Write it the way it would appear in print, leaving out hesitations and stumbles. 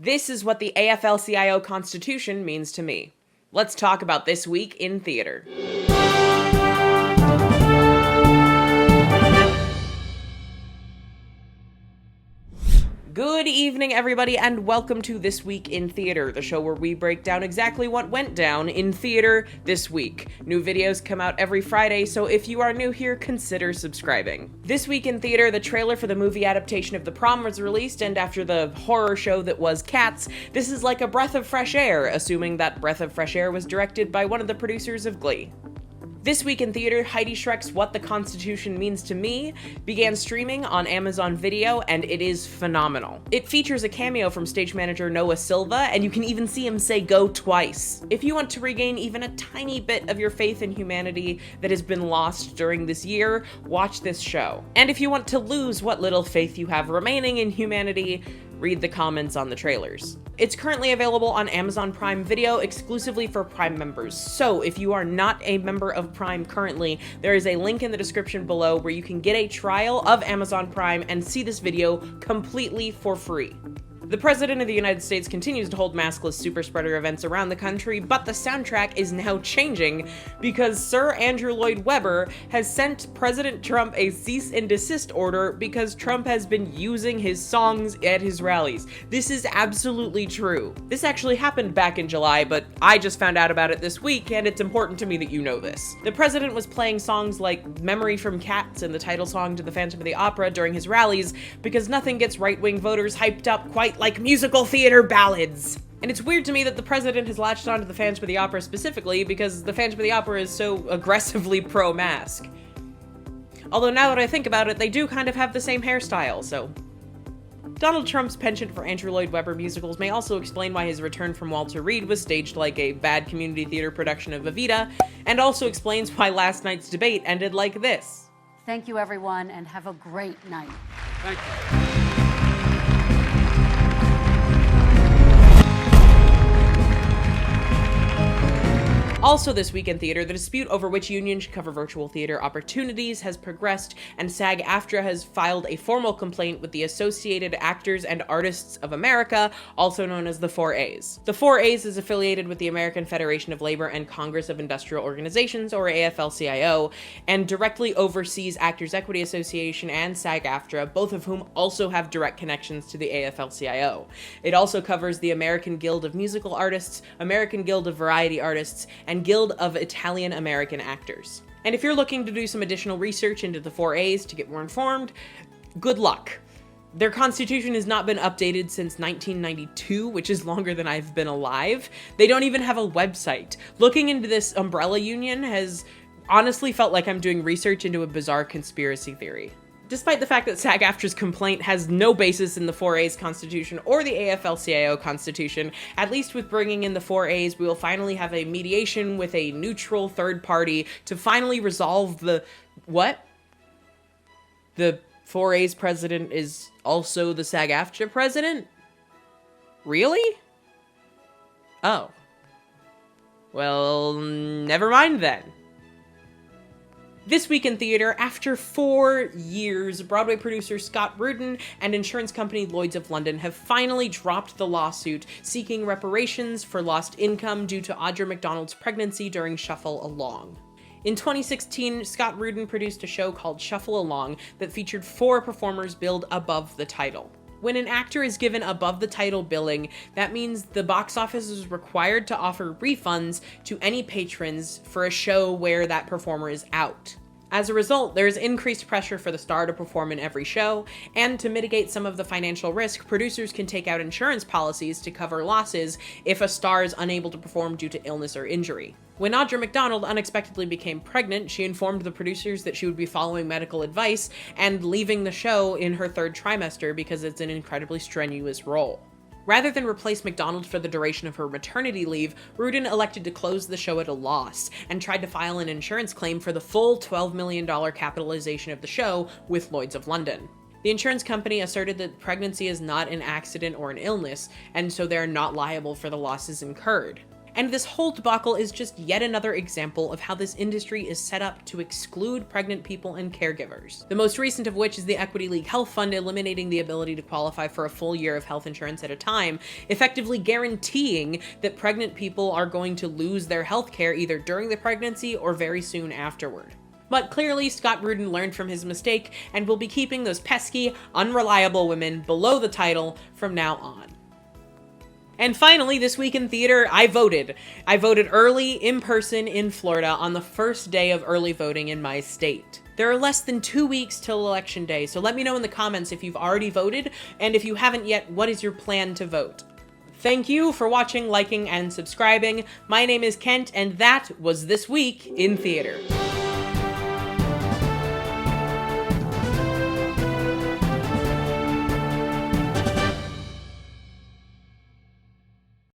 This is what the AFL-CIO Constitution means to me. Let's talk about this week in theater. Good evening, everybody, and welcome to This Week in Theater, the show where we break down exactly what went down in theater this week. New videos come out every Friday, so if you are new here, consider subscribing. This week in theater, the trailer for the movie adaptation of The Prom was released, and after the horror show that was Cats, this is like a breath of fresh air, assuming that breath of fresh air was directed by one of the producers of Glee. This week in theater, Heidi Schreck's What the Constitution Means to Me began streaming on Amazon Video, and it is phenomenal. It features a cameo from stage manager Noah Silva, and you can even see him say go twice. If you want to regain even a tiny bit of your faith in humanity that has been lost during this year, watch this show. And if you want to lose what little faith you have remaining in humanity, read the comments on the trailers. It's currently available on Amazon Prime Video exclusively for Prime members. So if you are not a member of Prime currently, there is a link in the description below where you can get a trial of Amazon Prime and see this video completely for free. The President of the United States continues to hold maskless super spreader events around the country, but the soundtrack is now changing because Sir Andrew Lloyd Webber has sent President Trump a cease and desist order because Trump has been using his songs at his rallies. This is absolutely true. This actually happened back in July, but I just found out about it this week, and it's important to me that you know this. The president was playing songs like Memory from Cats and the title song to the Phantom of the Opera during his rallies because nothing gets right-wing voters hyped up quite like musical theater ballads. And it's weird to me that the president has latched onto the Phantom of the Opera specifically because the Phantom of the Opera is so aggressively pro-mask. Although now that I think about it, they do kind of have the same hairstyle, so. Donald Trump's penchant for Andrew Lloyd Webber musicals may also explain why his return from Walter Reed was staged like a bad community theater production of Evita, and also explains why last night's debate ended like this. Thank you, everyone, and have a great night. Thank you. Also this week in theater, the dispute over which union should cover virtual theater opportunities has progressed, and SAG-AFTRA has filed a formal complaint with the Associated Actors and Artists of America, also known as the 4As. The 4As is affiliated with the American Federation of Labor and Congress of Industrial Organizations, or AFL-CIO, and directly oversees Actors Equity Association and SAG-AFTRA, both of whom also have direct connections to the AFL-CIO. It also covers the American Guild of Musical Artists, American Guild of Variety Artists, and Guild of Italian-American Actors. And if you're looking to do some additional research into the 4As to get more informed, good luck. Their constitution has not been updated since 1992, which is longer than I've been alive. They don't even have a website. Looking into this umbrella union has honestly felt like I'm doing research into a bizarre conspiracy theory. Despite the fact that SAG-AFTRA's complaint has no basis in the 4A's constitution or the AFL-CIO constitution, at least with bringing in the 4A's, we will finally have a mediation with a neutral third party to finally resolve the... What? The 4A's president is also the SAG-AFTRA president? Really? Oh. Well, never mind then. This week in theater, after 4 years, Broadway producer Scott Rudin and insurance company Lloyd's of London have finally dropped the lawsuit seeking reparations for lost income due to Audra McDonald's pregnancy during Shuffle Along. In 2016, Scott Rudin produced a show called Shuffle Along that featured 4 performers billed above the title. When an actor is given above the title billing, that means the box office is required to offer refunds to any patrons for a show where that performer is out. As a result, there is increased pressure for the star to perform in every show, and to mitigate some of the financial risk, producers can take out insurance policies to cover losses if a star is unable to perform due to illness or injury. When Audra McDonald unexpectedly became pregnant, she informed the producers that she would be following medical advice and leaving the show in her 3rd trimester because it's an incredibly strenuous role. Rather than replace McDonald for the duration of her maternity leave, Rudin elected to close the show at a loss and tried to file an insurance claim for the full $12 million capitalization of the show with Lloyd's of London. The insurance company asserted that pregnancy is not an accident or an illness, and so they are not liable for the losses incurred. And this whole debacle is just yet another example of how this industry is set up to exclude pregnant people and caregivers. The most recent of which is the Equity League Health Fund eliminating the ability to qualify for a full year of health insurance at a time, effectively guaranteeing that pregnant people are going to lose their health care either during the pregnancy or very soon afterward. But clearly, Scott Rudin learned from his mistake and will be keeping those pesky, unreliable women below the title from now on. And finally, this week in theater, I voted. I voted early, in person, in Florida, on the first day of early voting in my state. There are less than 2 weeks till Election Day, so let me know in the comments if you've already voted, and if you haven't yet, what is your plan to vote? Thank you for watching, liking, and subscribing. My name is Kent, and that was This Week in Theater.